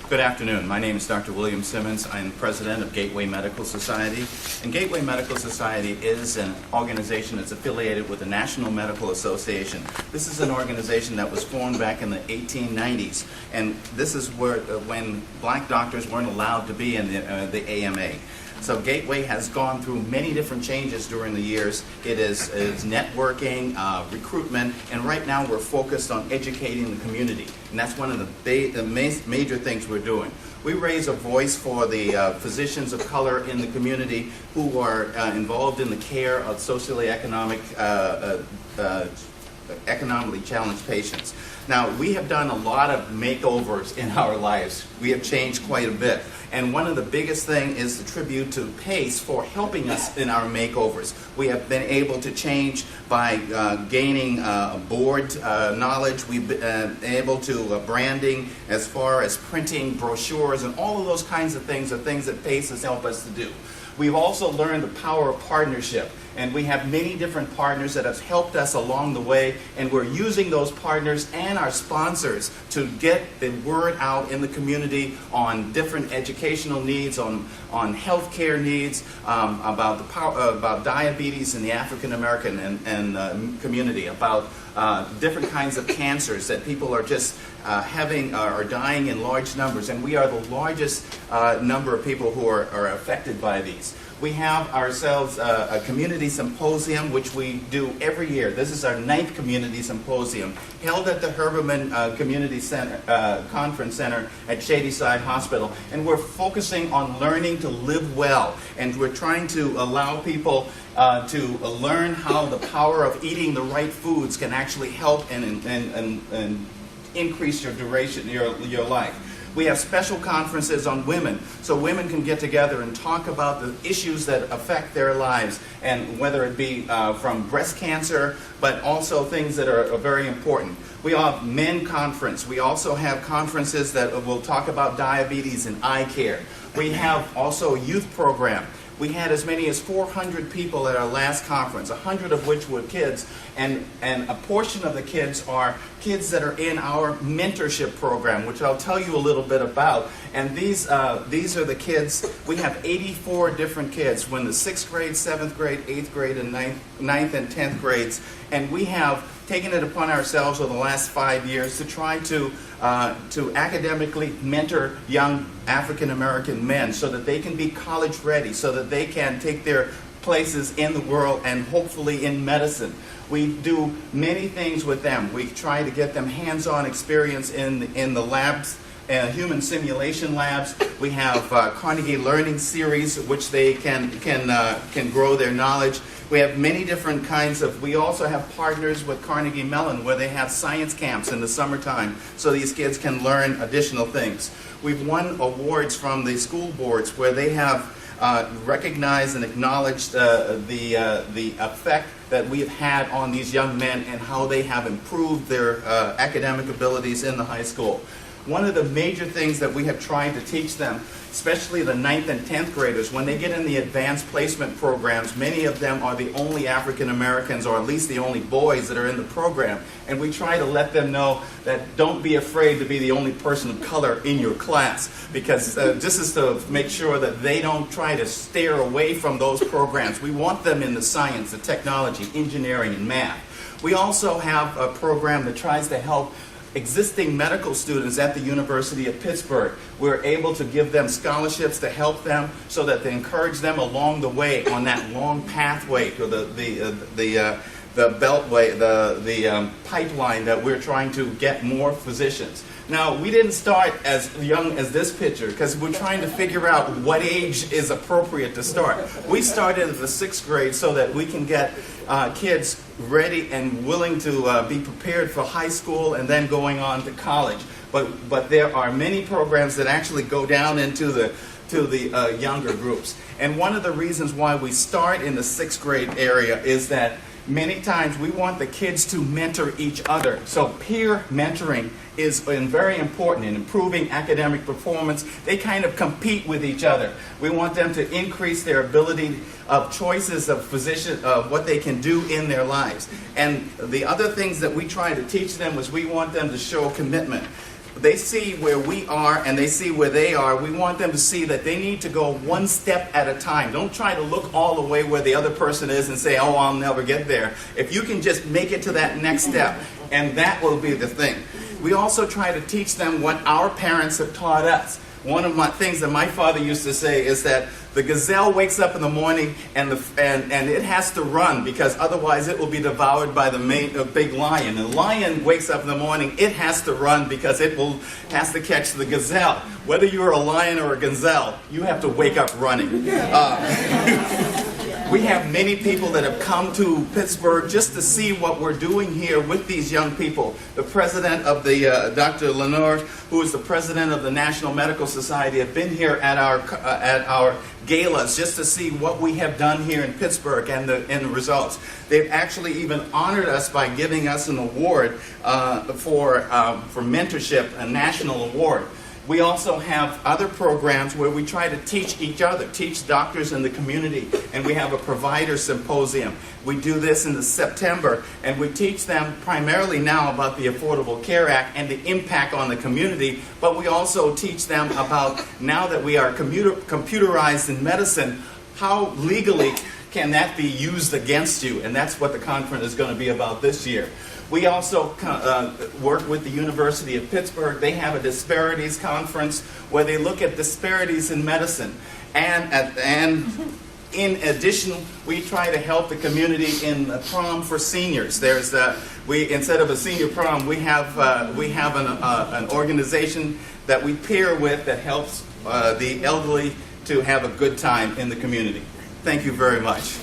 Good afternoon. My name is Dr. William Simmons. I'm president of Gateway Medical Society. And Gateway Medical Society is an organization that's affiliated with the National Medical Association. This is an organization that was formed back in the 1890s. And this is where when black doctors weren't allowed to be in the AMA. So Gateway has gone through many different changes during the years. It is networking, recruitment, and right now we're focused on educating the community. And that's one of the major things we're doing. We raise a voice for the physicians of color in the community who are involved in the care of socially economically challenged patients. Now, we have done a lot of makeovers in our lives. We have changed quite a bit. And one of the biggest things is the tribute to P.A.C.E for helping us in our makeovers. We have been able to change by gaining board knowledge. We've been able to branding as far as printing brochures, and all of those kinds of things are things that P.A.C.E has helped us to do. We've also learned the power of partnership, and we have many different partners that have helped us along the way, and we're using those partners and our sponsors to get the word out in the community on different educational needs, on healthcare needs, about diabetes in the African American and community, about different kinds of cancers that people are just are dying in large numbers, and we are the largest number of people who are affected by these. We have ourselves a community symposium, which we do every year. This is our 9th community symposium, held at the Herberman Community Center, Conference Center at Shadyside Hospital. And we're focusing on learning to live well. And we're trying to allow people to learn how the power of eating the right foods can actually help and increase your duration, your life. We have special conferences on women, so women can get together and talk about the issues that affect their lives, and whether it be from breast cancer, but also things that are very important. We have men conference. We also have conferences that will talk about diabetes and eye care. We have also a youth program. We had as many as 400 people at our last conference, 100 of which were kids, and a portion of the kids are kids that are in our mentorship program, which I'll tell you a little bit about. And these are the kids. We have 84 different kids from the 6th grade, 7th grade, 8th grade, and 9th and 10th grades. And we have taken it upon ourselves over the last 5 years to try to academically mentor young African American men so that they can be college ready, so that they can take their places in the world and hopefully in medicine. We do many things with them. We try to get them hands-on experience in the labs, human simulation labs. We have Carnegie Learning Series, which they can grow their knowledge. We have many different kinds of, we also have partners with Carnegie Mellon where they have science camps in the summertime so these kids can learn additional things. We've won awards from the school boards where they have recognized and acknowledged the effect that we've had on these young men and how they have improved their academic abilities in the high school. One of the major things that we have tried to teach them, especially the 9th and 10th graders, when they get in the advanced placement programs, many of them are the only African Americans, or at least the only boys that are in the program. And we try to let them know that don't be afraid to be the only person of color in your class, because this is to make sure that they don't try to steer away from those programs. We want them in the science, the technology, engineering, and math. We also have a program that tries to help existing medical students at the University of Pittsburgh. We're able to give them scholarships to help them so that they encourage them along the way on that long pathway to the beltway, the pipeline that we're trying to get more physicians. Now, we didn't start as young as this picture because we're trying to figure out what age is appropriate to start. We started at the 6th grade so that we can get kids ready and willing to be prepared for high school and then going on to college. But there are many programs that actually go down into the younger groups. And one of the reasons why we start in the 6th grade area is that many times we want the kids to mentor each other. So peer mentoring is very important in improving academic performance. They kind of compete with each other. We want them to increase their ability of choices of what they can do in their lives. And the other things that we try to teach them is we want them to show commitment. they see where we are and they see where they are, we want them to see that they need to go one step at a time. Don't try to look all the way where the other person is and say, oh, I'll never get there. If you can just make it to that next step, and that will be the thing. We also try to teach them what our parents have taught us. One of my things that my father used to say is that the gazelle wakes up in the morning and it has to run, because otherwise it will be devoured by the big lion. The lion wakes up in the morning, it has to run because it has to catch the gazelle. Whether you're a lion or a gazelle, you have to wake up running. We have many people that have come to Pittsburgh just to see what we're doing here with these young people. The president of the, Dr. Lenore, who is the president of the National Medical Society, have been here at our galas just to see what we have done here in Pittsburgh and the results. They've actually even honored us by giving us an award for mentorship, a national award. We also have other programs where we try to teach each other, teach doctors in the community, and we have a provider symposium. We do this in September, and we teach them primarily now about the Affordable Care Act and the impact on the community, but we also teach them about, now that we are computerized in medicine, how legally can that be used against you, and that's what the conference is going to be about this year. We also work with the University of Pittsburgh. They have a disparities conference where they look at disparities in medicine. And in addition, we try to help the community in the prom for seniors. Instead of a senior prom, we have an organization that we pair with that helps the elderly to have a good time in the community. Thank you very much.